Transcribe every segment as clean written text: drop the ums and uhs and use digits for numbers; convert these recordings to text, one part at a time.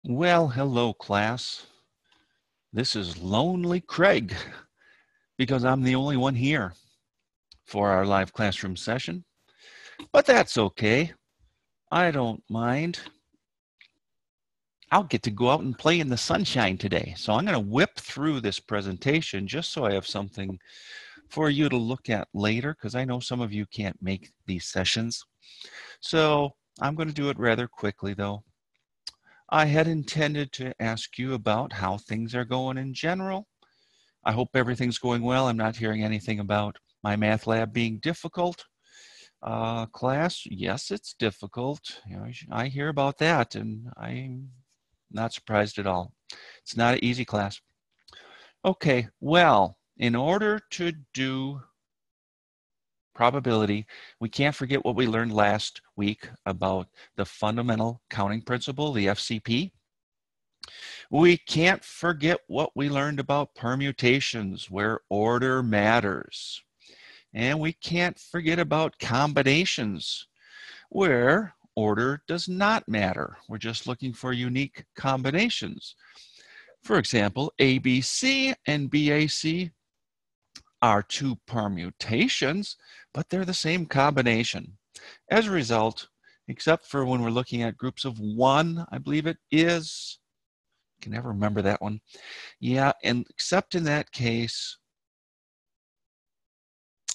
Well, hello, class. This is Lonely Craig because I'm the only one here for our live classroom session, but that's okay. I don't mind. I'll get to go out and play in the sunshine today. So I'm going to whip through this presentation just so I have something for you to look at later because I know some of you can't make these sessions. So I'm going to do it rather quickly though. I had intended to ask you about how things are going in general. I hope everything's going well. I'm not hearing anything about my math lab being difficult. Class, yes, it's difficult. You know, I hear about that, and I'm not surprised at all. It's not an easy class. Okay, well, in order to do probability, we can't forget what we learned last week about the fundamental counting principle, the FCP. We can't forget what we learned about permutations, where order matters. And we can't forget about combinations, where order does not matter. We're just looking for unique combinations. For example, ABC and BAC are two permutations, but they're the same combination. As a result, except for when we're looking at groups of one, I believe it is, I can never remember that one. Yeah, and except in that case,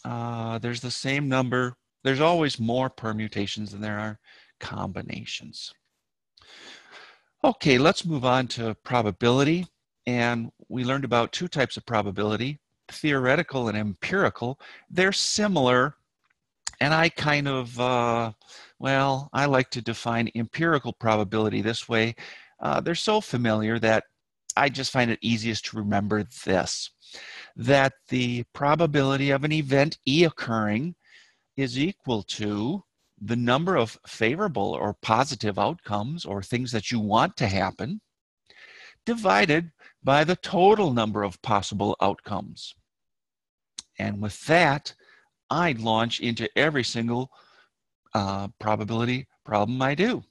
there's the same number. There's always more permutations than there are combinations. Okay, let's move on to probability. And we learned about two types of probability, theoretical and empirical. They're similar. And I kind of, well, I like to define empirical probability this way. They're so familiar that I just find it easiest to remember this, that the probability of an event E occurring is equal to the number of favorable or positive outcomes or things that you want to happen divided by the total number of possible outcomes. And with that, I'd launch into every single probability problem I do.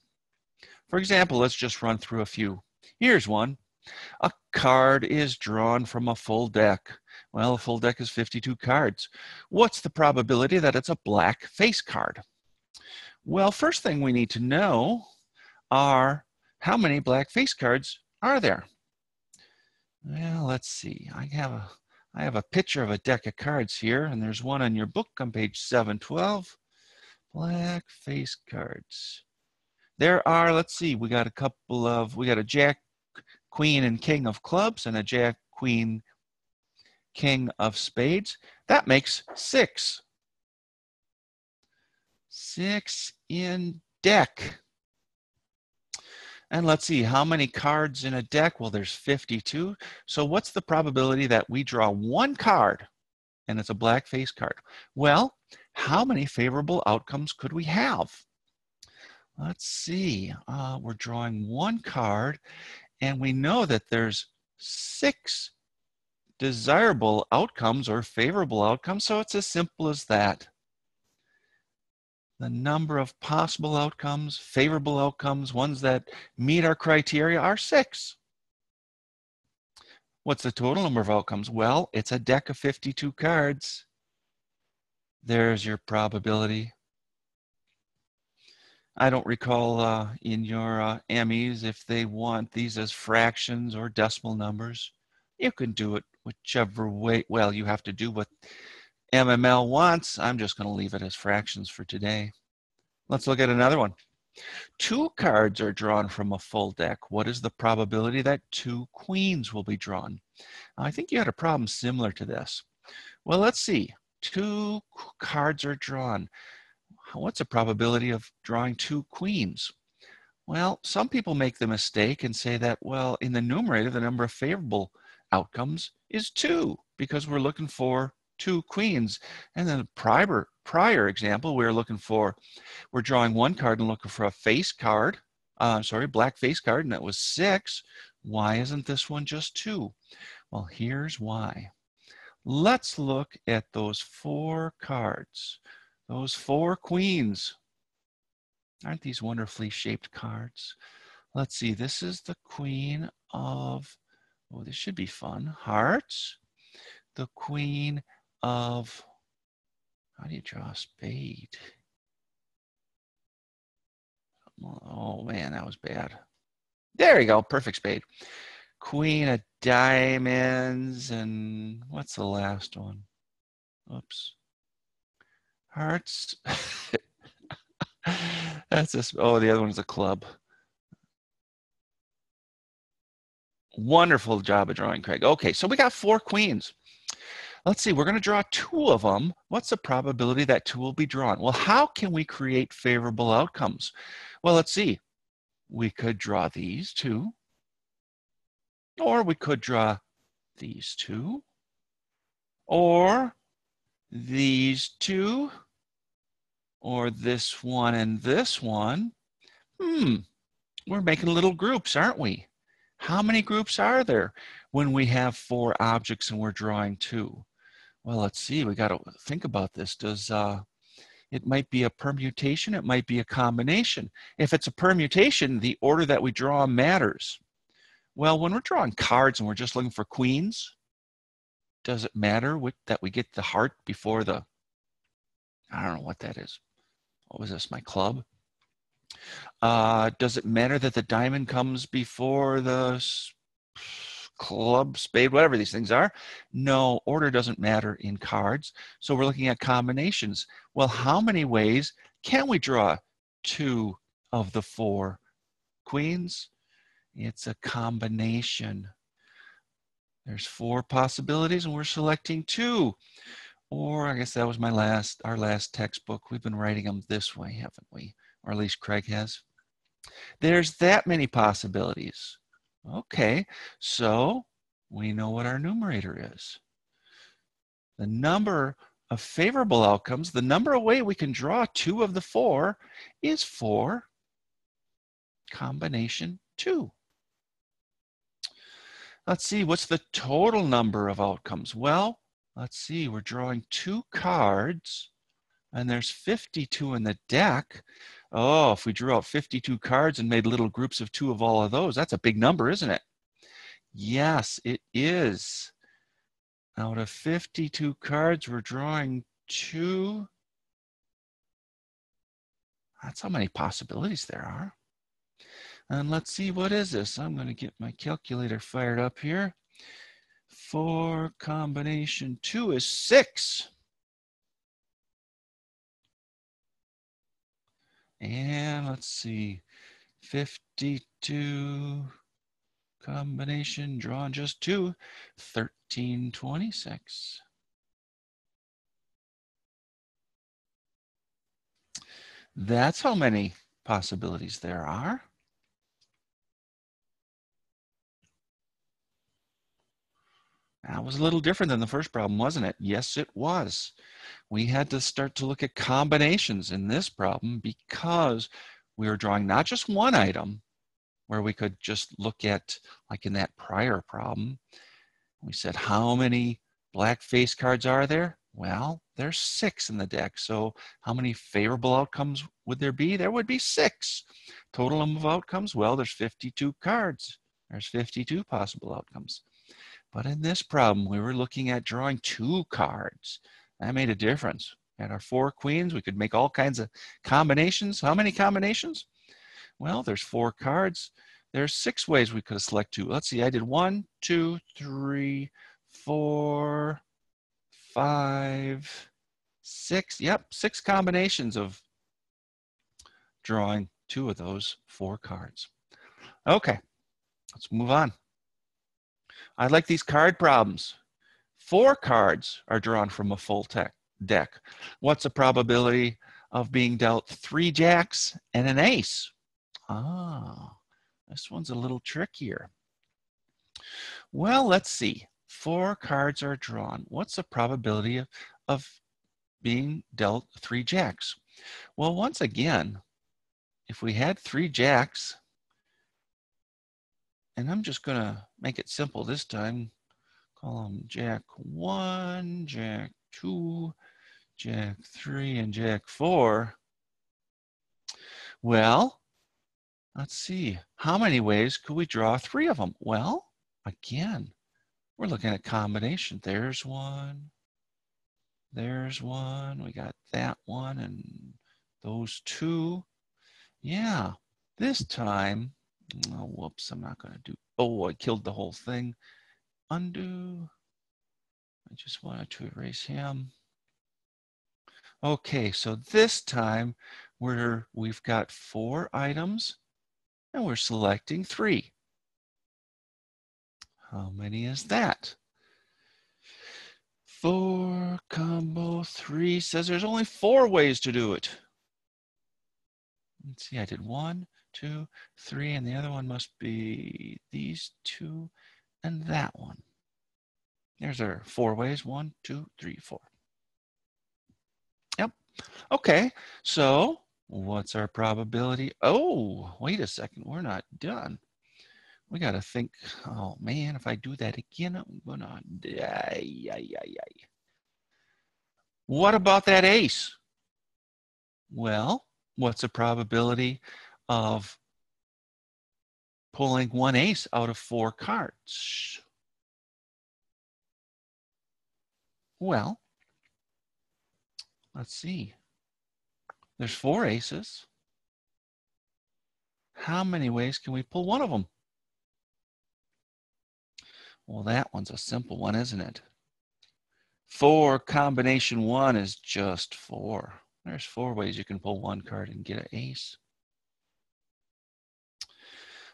For example, let's just run through a few. Here's one. A card is drawn from a full deck. Well, a full deck is 52 cards. What's the probability that it's a black face card? Well, first thing we need to know are how many black face cards are there? Well, let's see. I have a picture of a deck of cards here, and there's one on your book on page 712. Black face cards. There are, let's see, we got a Jack, Queen, and King of clubs, and a Jack, Queen, King of spades. That makes 6. 6 in deck. And let's see, how many cards in a deck? Well, there's 52. So what's the probability that we draw one card and it's a black face card? Well, how many favorable outcomes could we have? Let's see, we're drawing one card and we know that there's 6 desirable outcomes or favorable outcomes. So it's as simple as that. The number of possible outcomes, favorable outcomes, ones that meet our criteria are 6. What's the total number of outcomes? Well, it's a deck of 52 cards. There's your probability. I don't recall in your MEs if they want these as fractions or decimal numbers. You can do it whichever way. Well, you have to do what MML wants. I'm just going to leave it as fractions for today. Let's look at another one. 2 cards are drawn from a full deck. What is the probability that 2 queens will be drawn? I think you had a problem similar to this. Well, let's see. 2 cards are drawn. What's the probability of drawing 2 queens? Well, some people make the mistake and say that, well, in the numerator, the number of favorable outcomes is 2 because we're looking for 2 queens. And then the prior example, we're drawing one card and looking for a face card, black face card, and that was 6. Why isn't this one just 2? Well, here's why. Let's look at those 4 cards, those 4 queens. Aren't these wonderfully shaped cards? Let's see, this is the queen of, oh, this should be fun, hearts. The queen of, how do you draw a spade? Oh man, that was bad. There you go, perfect spade. Queen of diamonds, and what's the last one? Oops. Hearts. That's just, oh, the other one's a club. Wonderful job of drawing, Craig. Okay, so we got 4 queens. Let's see, we're going to draw 2 of them. What's the probability that 2 will be drawn? Well, how can we create favorable outcomes? Well, let's see. We could draw these 2, or we could draw these 2, or these 2, or this one and this one. We're making little groups, aren't we? How many groups are there when we have 4 objects and we're drawing 2? Well, let's see, we got to think about this. It might be a permutation, it might be a combination. If it's a permutation, the order that we draw matters. Well, when we're drawing cards and we're just looking for queens, does it matter that we get the heart before the, I don't know what that is. What was this, my club? Does it matter that the diamond comes before the club, spade, whatever these things are? No, order doesn't matter in cards. So we're looking at combinations. Well, how many ways can we draw 2 of the 4 queens? It's a combination. There's 4 possibilities and we're selecting 2. Or I guess that was our last textbook. We've been writing them this way, haven't we? Or at least Craig has. There's that many possibilities. Okay, so we know what our numerator is. The number of favorable outcomes, the number of ways we can draw 2 of the 4 is 4 combination 2. Let's see, what's the total number of outcomes? Well, let's see, we're drawing 2 cards and there's 52 in the deck. Oh, if we drew out 52 cards and made little groups of 2 of all of those, that's a big number, isn't it? Yes, it is. Out of 52 cards, we're drawing 2. That's how many possibilities there are. And let's see, what is this? I'm going to get my calculator fired up here. 4 combination 2 is 6. And let's see, 52 combination drawn just 2, 1326. That's how many possibilities there are. That was a little different than the first problem, wasn't it? Yes, it was. We had to start to look at combinations in this problem because we were drawing not just one item where we could just look at, like in that prior problem, we said, how many black face cards are there? Well, there's 6 in the deck. So how many favorable outcomes would there be? There would be 6. Total number of outcomes? Well, there's 52 cards. There's 52 possible outcomes. But in this problem, we were looking at drawing 2 cards. That made a difference. At our 4 queens, we could make all kinds of combinations. How many combinations? Well, there's 4 cards. There's 6 ways we could select 2. Let's see, I did 1, 2, 3, 4, 5, 6. Yep, 6 combinations of drawing 2 of those 4 cards. Okay, let's move on. I like these card problems. 4 cards are drawn from a full deck. What's the probability of being dealt 3 jacks and an ace? Ah, this one's a little trickier. Well, let's see. 4 cards are drawn. What's the probability of being dealt 3 jacks? Well, once again, if we had 3 jacks, and I'm just going to make it simple this time, call them Jack 1, Jack 2, Jack 3, and Jack 4. Well, Let's see, how many ways could we draw 3 of them? Well, again, we're looking at combination. There's one, we got that one, and those 2. Yeah, this time, oh, whoops, I'm not gonna do, oh, I killed the whole thing. Undo, I just wanted to erase him. Okay, so this time we've got 4 items and we're selecting 3. How many is that? 4 combo 3 says there's only 4 ways to do it. Let's see, I did 1, 2, 3, and the other one must be these 2 and that one. There's our 4 ways, 1, 2, 3, 4. Yep, okay, so what's our probability? Oh, wait a second, we're not done. We got to think, oh man, if I do that again, I'm gonna die. What about that ace? Well, what's the probability of pulling 1 ace out of 4 cards? Well, let's see. There's 4 aces. How many ways can we pull 1 of them? Well, that one's a simple one, isn't it? 4 combination 1 is just 4. There's 4 ways you can pull 1 card and get an ace.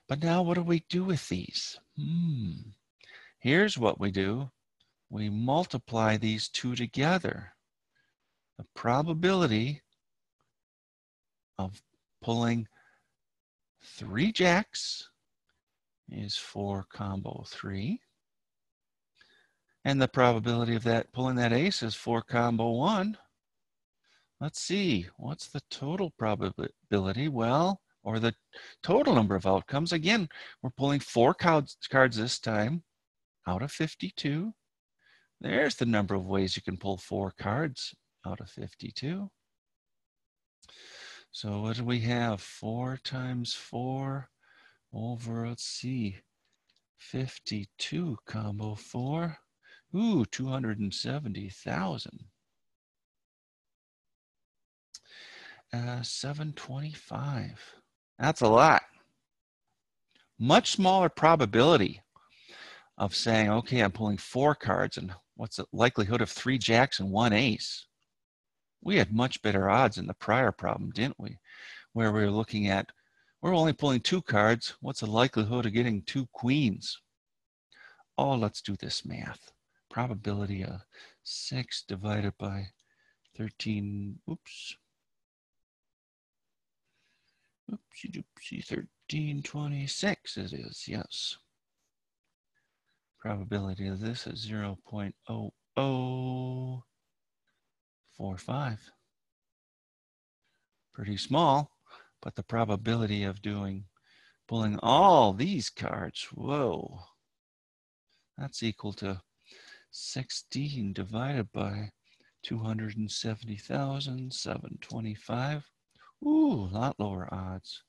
But now what do we do with these? Here's what we do. We multiply these 2 together. The probability of pulling 3 jacks is 4 combo 3. And the probability of that pulling that ace is 4 combo 1. Let's see, what's the total probability? Well, or the total number of outcomes. Again, we're pulling 4 cards this time out of 52. There's the number of ways you can pull 4 cards out of 52. So what do we have? 4 times 4 over, let's see, 52 combo 4. Ooh, 270,000. 725. That's a lot. Much smaller probability of saying, okay, I'm pulling 4 cards, and what's the likelihood of 3 jacks and 1 ace? We had much better odds in the prior problem, didn't we? Where we were looking at, we're only pulling 2 cards. What's the likelihood of getting 2 queens? Oh, let's do this math. Probability of 6 divided by 13, oops. Oopsie doopsie, 1326 it is, yes. Probability of this is 0.0045. Pretty small, but the probability of pulling all these cards, whoa, that's equal to 16 divided by 270,000, 725. Ooh, a lot lower odds.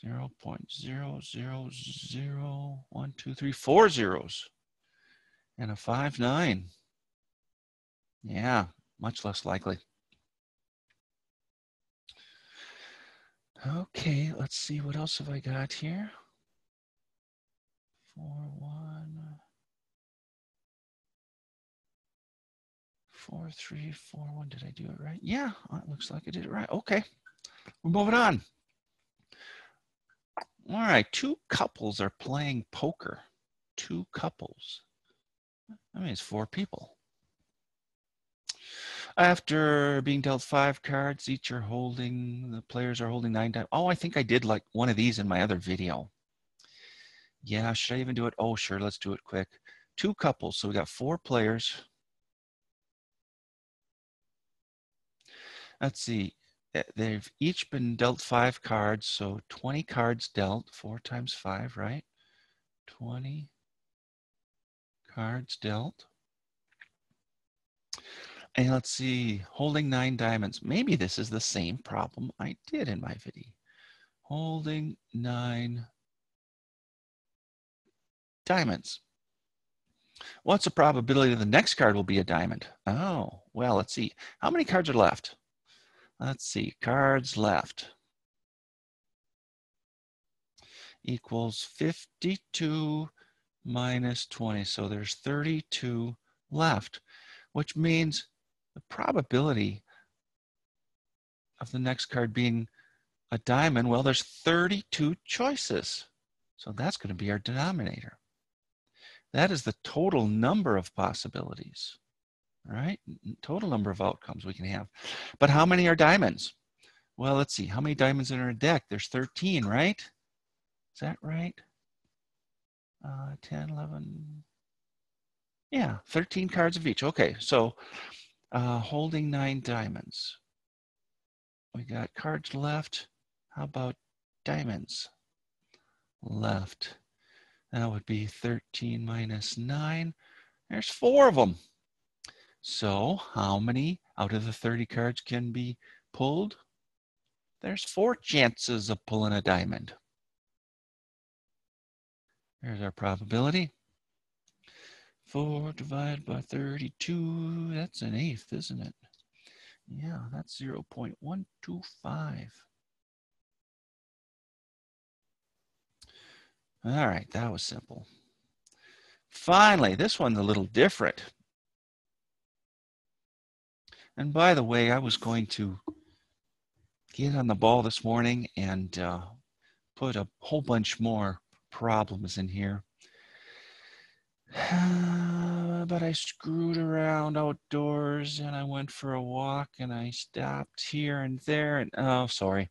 0.000, 2, 3, 4 zeros. And a 5, 9. Yeah, much less likely. Okay, let's see, what else have I got here? 4, 1. 4, 3, 4, 1. Did I do it right? Yeah, it looks like I did it right. Okay, we're moving on. All right, 2 couples are playing poker. 2 couples. I mean, it's 4 people. After being dealt 5 cards, the players are holding 9 times. Oh, I think I did like one of these in my other video. Yeah, should I even do it? Oh, sure, let's do it quick. 2 couples, so we got 4 players. Let's see, they've each been dealt 5 cards, so 20 cards dealt, 4 times 5, right? 20 cards dealt. And let's see, holding 9 diamonds. Maybe this is the same problem I did in my video. Holding 9 diamonds. What's the probability the next card will be a diamond? Oh, well, let's see. How many cards are left? Let's see, cards left equals 52 minus 20. So there's 32 left, which means the probability of the next card being a diamond, well, there's 32 choices. So that's going to be our denominator. That is the total number of possibilities, right? Total number of outcomes we can have. But how many are diamonds? Well, let's see. How many diamonds in our deck? There's 13, right? Is that right? 10, 11. Yeah, 13 cards of each. Okay, so holding 9 diamonds. We got cards left. How about diamonds left? That would be 13 minus 9. There's 4 of them. So how many out of the 30 cards can be pulled? There's 4 chances of pulling a diamond. There's our probability. 4 divided by 32, that's an eighth, isn't it? Yeah, that's 0.125. All right, that was simple. Finally, this one's a little different. And by the way, I was going to get on the ball this morning and put a whole bunch more problems in here. But I screwed around outdoors and I went for a walk and I stopped here and there and oh, sorry.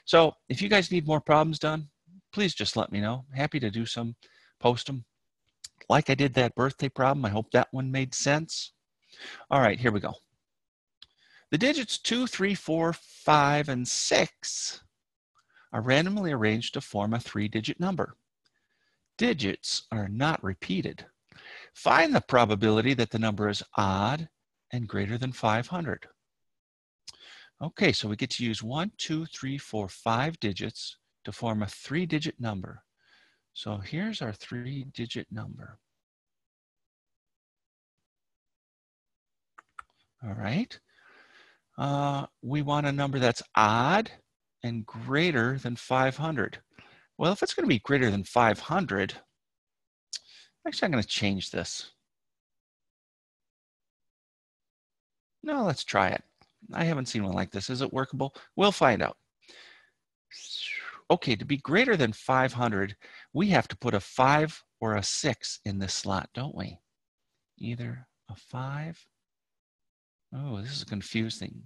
So if you guys need more problems done, please just let me know. Happy to do some, post them. Like I did that birthday problem. I hope that one made sense. All right, here we go. The digits 2, 3, 4, 5, and 6 are randomly arranged to form a 3-digit number. Digits are not repeated. Find the probability that the number is odd and greater than 500. Okay, so we get to use 1, 2, 3, 4, 5 digits to form a 3-digit number. So here's our 3-digit number. All right. We want a number that's odd and greater than 500. Well, if it's going to be greater than 500, actually, I'm going to change this. No, let's try it. I haven't seen one like this. Is it workable? We'll find out. Okay, to be greater than 500, we have to put a 5 or a 6 in this slot, don't we? Either a 5. Oh, this is confusing.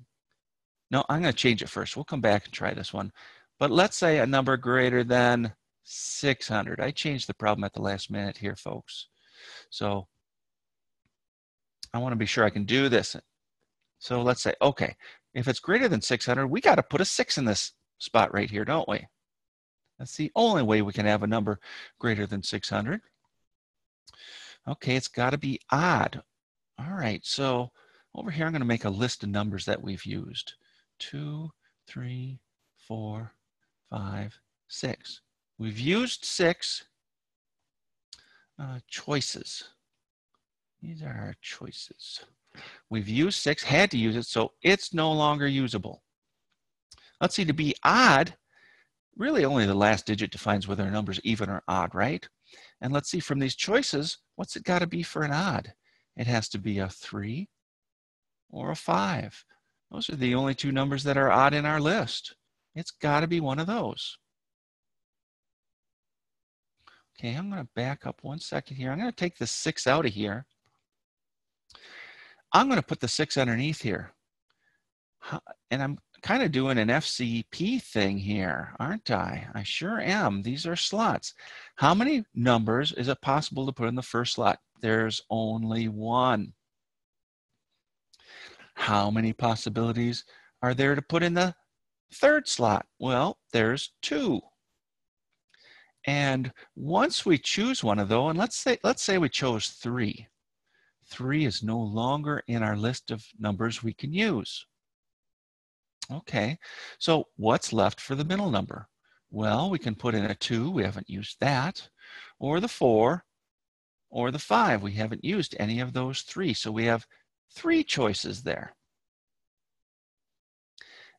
No, I'm going to change it first. We'll come back and try this one. But let's say a number greater than 600. I changed the problem at the last minute here, folks. So I want to be sure I can do this. So let's say, okay, if it's greater than 600, we got to put a 6 in this spot right here, don't we? That's the only way we can have a number greater than 600. Okay, it's got to be odd. All right, so over here, I'm going to make a list of numbers that we've used. 2, 3, 4, 5, 6. We've used 6 choices. These are our choices. We've used 6, had to use it, so it's no longer usable. Let's see, to be odd, really only the last digit defines whether a number is even or odd, right? And let's see from these choices, what's it got to be for an odd? It has to be a 3 or a 5. Those are the only 2 numbers that are odd in our list. It's got to be one of those. Okay, I'm going to back up 1 second here. I'm going to take the 6 out of here. I'm going to put the 6 underneath here. And I'm kind of doing an FCP thing here, aren't I? I sure am. These are slots. How many numbers is it possible to put in the first slot? There's only 1. How many possibilities are there to put in the third slot? Well, there's 2. And once we choose one of those, and let's say we chose 3. 3 is no longer in our list of numbers we can use. Okay, so what's left for the middle number? Well, we can put in a 2, we haven't used that, or the 4, or the 5. We haven't used any of those 3, so we have 3 choices there.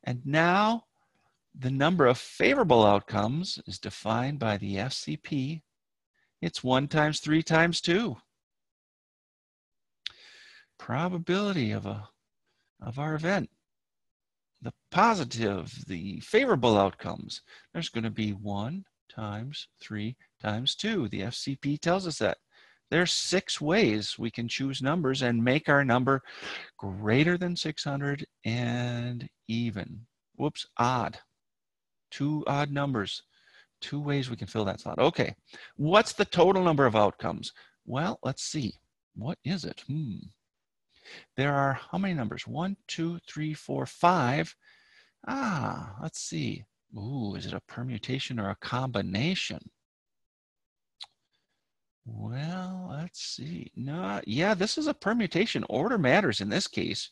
And now the number of favorable outcomes is defined by the FCP. It's 1 times 3 times 2. Probability of our event. The positive, the favorable outcomes, there's going to be 1 times 3 times 2. The FCP tells us that. There's 6 ways we can choose numbers and make our number greater than 600 and even. Whoops, odd. 2 odd numbers. 2 ways we can fill that slot. Okay, what's the total number of outcomes? Well, let's see. What is it? There are how many numbers? 1, 2, 3, 4, 5. Let's see. Ooh, is it a permutation or a combination? Well, let's see. No, yeah, this is a permutation. Order matters in this case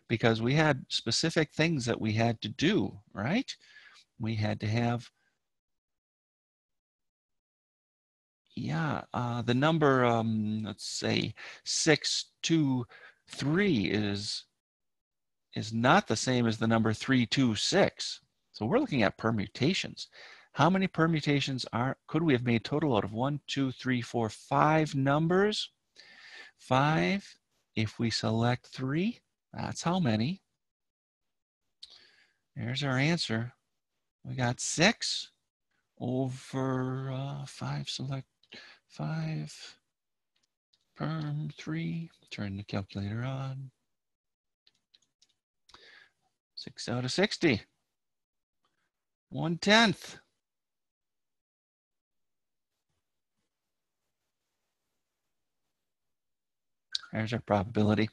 because we had specific things that we had to do, right? We had to have, the number, let's say 6, 2, 3 is not the same as the number 3, 2, 6. So we're looking at permutations. How many permutations could we have made total out of 1, 2, 3, 4, 5 numbers? 5. If we select 3, that's how many. There's our answer. We got 6 over 5, select 5, perm 3, turn the calculator on. 6 out of 60. 1/10. There's our probability.